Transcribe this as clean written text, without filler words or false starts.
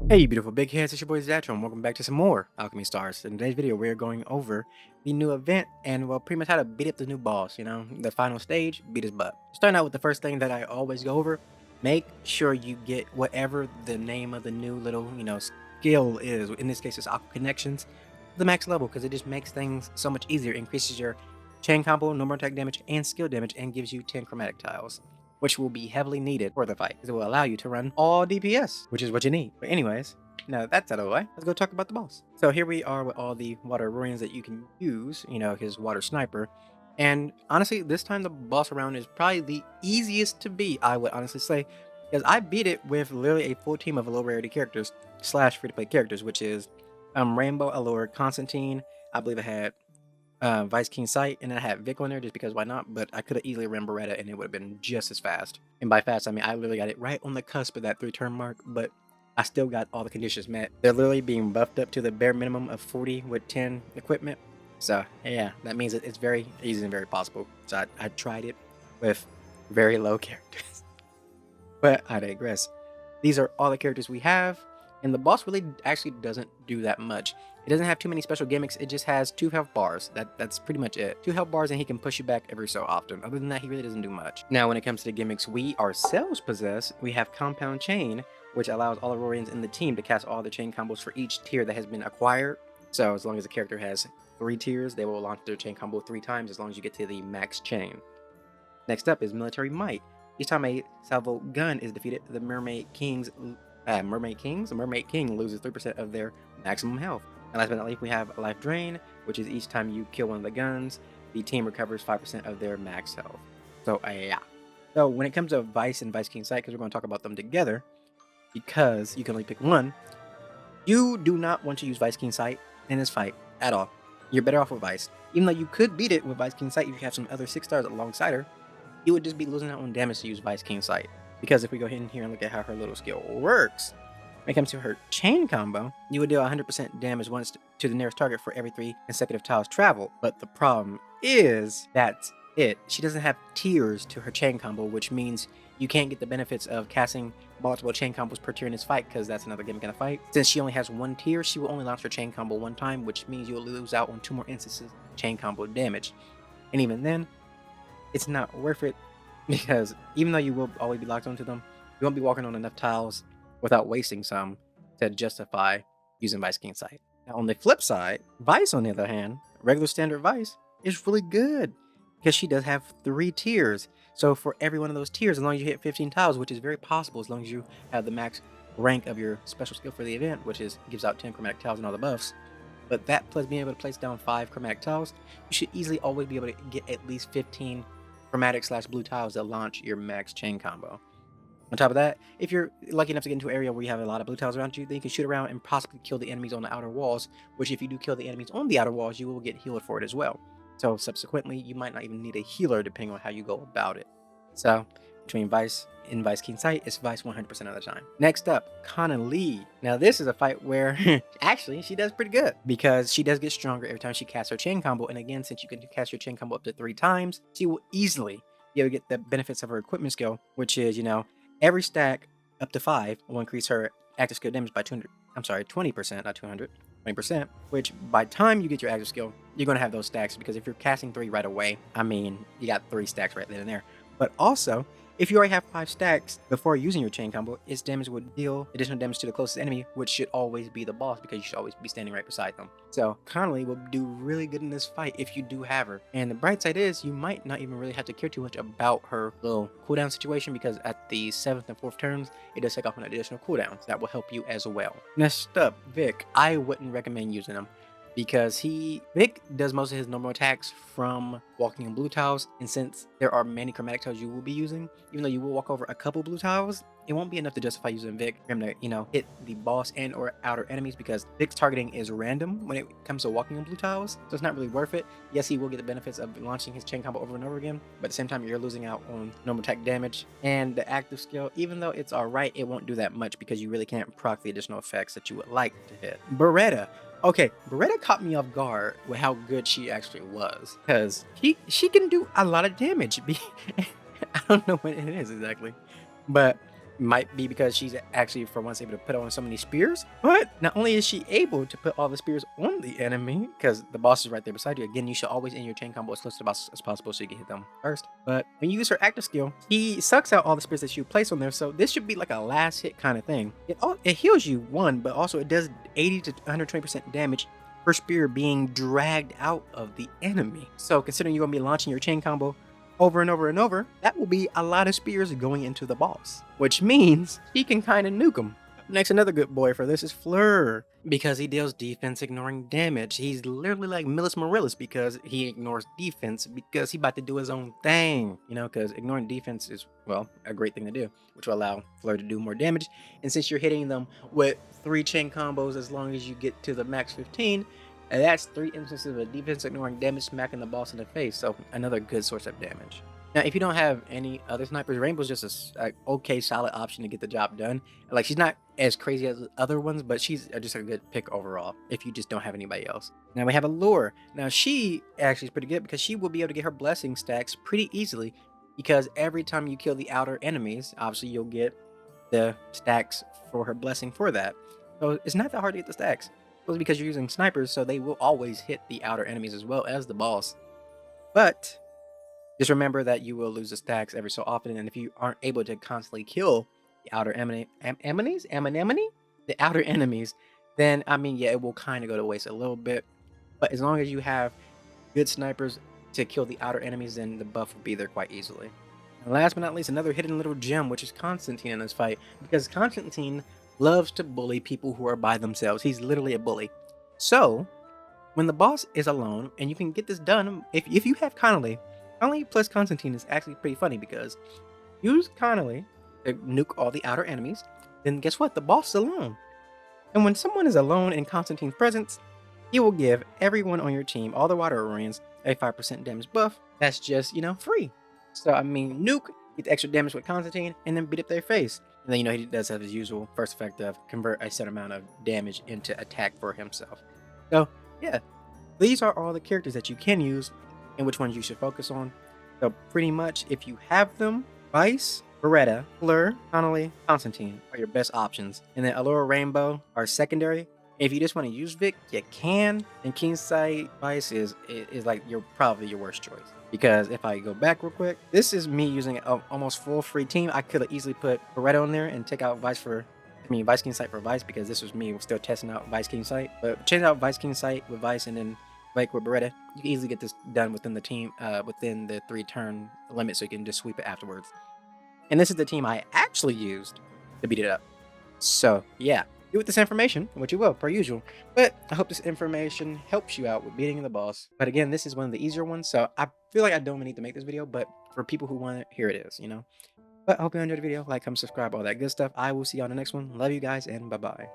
Hey, you beautiful big heads, it's your boy Zatchul, and welcome back to some more Alchemy Stars. In today's video, we're going over the new event and, well, pretty much how to beat up the new boss, the final stage, beat his butt. Starting out with the first thing that I always go over, make sure you get whatever the name of the new little, skill is. In this case, it's Aqua Connections, the max level, because it just makes things so much easier. Increases your chain combo, normal attack damage, and skill damage, and gives you 10 chromatic tiles, which will be heavily needed for the fight, because it will allow you to run all DPS, which is what you need. But anyways, now that that's out of the way, let's go talk about the boss. So here we are with all the water ruins that you can use, his water sniper. And honestly, this time the boss around is probably the easiest to beat, I would honestly say, because I beat it with literally a full team of low rarity characters slash free to play characters, which is Rainbow Allure, Constantine. I believe I had Vice King Sight, and I had Vic on there just because why not? But I could have easily ran Beretta and it would have been just as fast. And by fast, I mean I literally got it right on the cusp of that 3-turn mark, but I still got all the conditions met. They're literally being buffed up to the bare minimum of 40 with 10 equipment. So yeah, that means it's very easy and very possible. So I tried it with very low characters. But I digress. These are all the characters we have, and the boss really actually doesn't do that much. It doesn't have too many special gimmicks, it just has 2 health bars. That's pretty much it. 2 health bars and he can push you back every so often. Other than that, he really doesn't do much. Now, when it comes to the gimmicks we ourselves possess, we have Compound Chain, which allows all Aurorians in the team to cast all the chain combos for each tier that has been acquired. So as long as the character has 3 tiers, they will launch their chain combo 3 times as long as you get to the max chain. Next up is Military Might. Each time a salvo gun is defeated, the Merman King loses 3% of their maximum health. And last but not least, we have Life Drain, which is each time you kill one of the guns, the team recovers 5% of their max health. So yeah. So when it comes to Vice and Vice King Sight, because we're going to talk about them together, because you can only pick one, you do not want to use Vice King Sight in this fight at all. You're better off with Vice. Even though you could beat it with Vice King Sight if you have some other 6 stars alongside her, you would just be losing out on damage to use Vice King Sight. Because if we go ahead in here and look at how her little skill works, when it comes to her chain combo, you would deal 100% damage once to the nearest target for every 3 consecutive tiles traveled. But the problem is that's it. She doesn't have tiers to her chain combo, which means you can't get the benefits of casting multiple chain combos per tier in this fight, because that's another gimmick in a fight. Since she only has 1 tier, she will only launch her chain combo 1 time, which means you'll lose out on 2 more instances of chain combo damage. And even then, it's not worth it, because even though you will always be locked onto them, you won't be walking on enough tiles without wasting some to justify using Vice King Sight. Now on the flip side, Vice on the other hand, regular standard Vice, is really good because she does have 3 tiers. So for every one of those tiers, as long as you hit 15 tiles, which is very possible as long as you have the max rank of your special skill for the event, which is gives out 10 chromatic tiles and all the buffs, but that plus being able to place down 5 chromatic tiles, you should easily always be able to get at least 15 chromatic / blue tiles that launch your max chain combo. On top of that, if you're lucky enough to get into an area where you have a lot of blue tiles around you, then you can shoot around and possibly kill the enemies on the outer walls, which if you do kill the enemies on the outer walls, you will get healed for it as well. So subsequently, you might not even need a healer depending on how you go about it. So between Vice and Vice King Sight, it's Vice 100% of the time. Next up, Conelly. Now this is a fight where actually she does pretty good because she does get stronger every time she casts her chain combo. And again, since you can cast your chain combo up to 3 times, she will easily be able to get the benefits of her equipment skill, which is, every stack up to 5 will increase her active skill damage by 20%, not 200, 20%, which by time you get your active skill, you're going to have those stacks, because if you're casting 3 right away, I mean, you got 3 stacks right then and there. But also, if you already have 5 stacks before using your chain combo, its damage would deal additional damage to the closest enemy, which should always be the boss, because you should always be standing right beside them. So Conelly will do really good in this fight if you do have her. And the bright side is you might not even really have to care too much about her little cooldown situation, because at the 7th and 4th turns, it does take off an additional cooldown. So that will help you as well. Next up, Vic. I wouldn't recommend using him, because Vic does most of his normal attacks from walking on blue tiles, and since there are many chromatic tiles you will be using, even though you will walk over a couple blue tiles, it won't be enough to justify using Vic for him to, hit the boss and or outer enemies, because Vic's targeting is random when it comes to walking on blue tiles, so it's not really worth it. Yes, he will get the benefits of launching his chain combo over and over again, but at the same time, you're losing out on normal attack damage, and the active skill, even though it's alright, it won't do that much because you really can't proc the additional effects that you would like to hit. Beretta. Okay, Beretta caught me off guard with how good she actually was, because she can do a lot of damage. I don't know what it is exactly, but Might be because she's actually for once able to put on so many spears, but not only is she able to put all the spears on the enemy, because the boss is right there beside you. Again, you should always end your chain combo as close to the boss as possible so you can hit them first. But when you use her active skill, he sucks out all the spears that you place on there, so this should be like a last hit kind of thing. It heals you one, but also it does 80 to 120% damage per spear being dragged out of the enemy. So considering you're gonna be launching your chain combo over and over and over, that will be a lot of spears going into the boss, which means he can kind of nuke him. Next, another good boy for this is Flur, because he deals defense ignoring damage. He's literally like Millis Morales because he ignores defense because he about to do his own thing, you know, because ignoring defense is, well, a great thing to do, which will allow Flur to do more damage. And since you're hitting them with 3 chain combos as long as you get to the max 15, and that's 3 instances of defense ignoring damage smacking the boss in the face, so another good source of damage. Now, if you don't have any other snipers, Rainbow's just a okay, solid option to get the job done. Like, she's not as crazy as other ones, but she's just a good pick overall if you just don't have anybody else. Now, we have Allure. Now, she actually is pretty good because she will be able to get her blessing stacks pretty easily because every time you kill the outer enemies, obviously you'll get the stacks for her blessing for that. So it's not that hard to get the stacks. It's because you're using snipers, so they will always hit the outer enemies as well as the boss. But just remember that you will lose the stacks every so often, and if you aren't able to constantly kill the outer the outer enemies, then I mean, yeah, it will kind of go to waste a little bit. But as long as you have good snipers to kill the outer enemies, then the buff will be there quite easily. And last but not least, another hidden little gem, which is Constantine in this fight, because Constantine loves to bully people who are by themselves. He's literally a bully. So when the boss is alone, and you can get this done, if you have Conelly plus Constantine is actually pretty funny because use Conelly to nuke all the outer enemies, then guess what? The boss is alone. And when someone is alone in Constantine's presence, he will give everyone on your team, all the water Orions, a 5% damage buff. That's just, you know, free. So, I mean, nuke, get the extra damage with Constantine, and then beat up their face. And then, you know, he does have his usual first effect of convert a set amount of damage into attack for himself. So, yeah, these are all the characters that you can use and which ones you should focus on. So, pretty much, if you have them, Vice, Beretta, Flur, Conelly, Constantine are your best options. And then Allure, Rainbow are secondary. If you just want to use Vic, you can. And Kingsight Vice is like probably your worst choice. Because if I go back real quick, this is me using an almost full free team. I could have easily put Beretta on there and take out Vice Kingsight for Vice, because this was me still testing out Vice Kingsight. But change out Vice Kingsight with Vice and then like with Beretta, you can easily get this done within the team, within the 3-turn limit, so you can just sweep it afterwards. And this is the team I actually used to beat it up. So yeah, do with this information what you will, per usual. But I hope this information helps you out with beating the boss. But again, this is one of the easier ones, so I feel like I don't need to make this video, but for people who want it, here it is, you know. But I hope you enjoyed the video. Like, comment, subscribe, all that good stuff. I will see you on the next one. Love you guys, and bye-bye.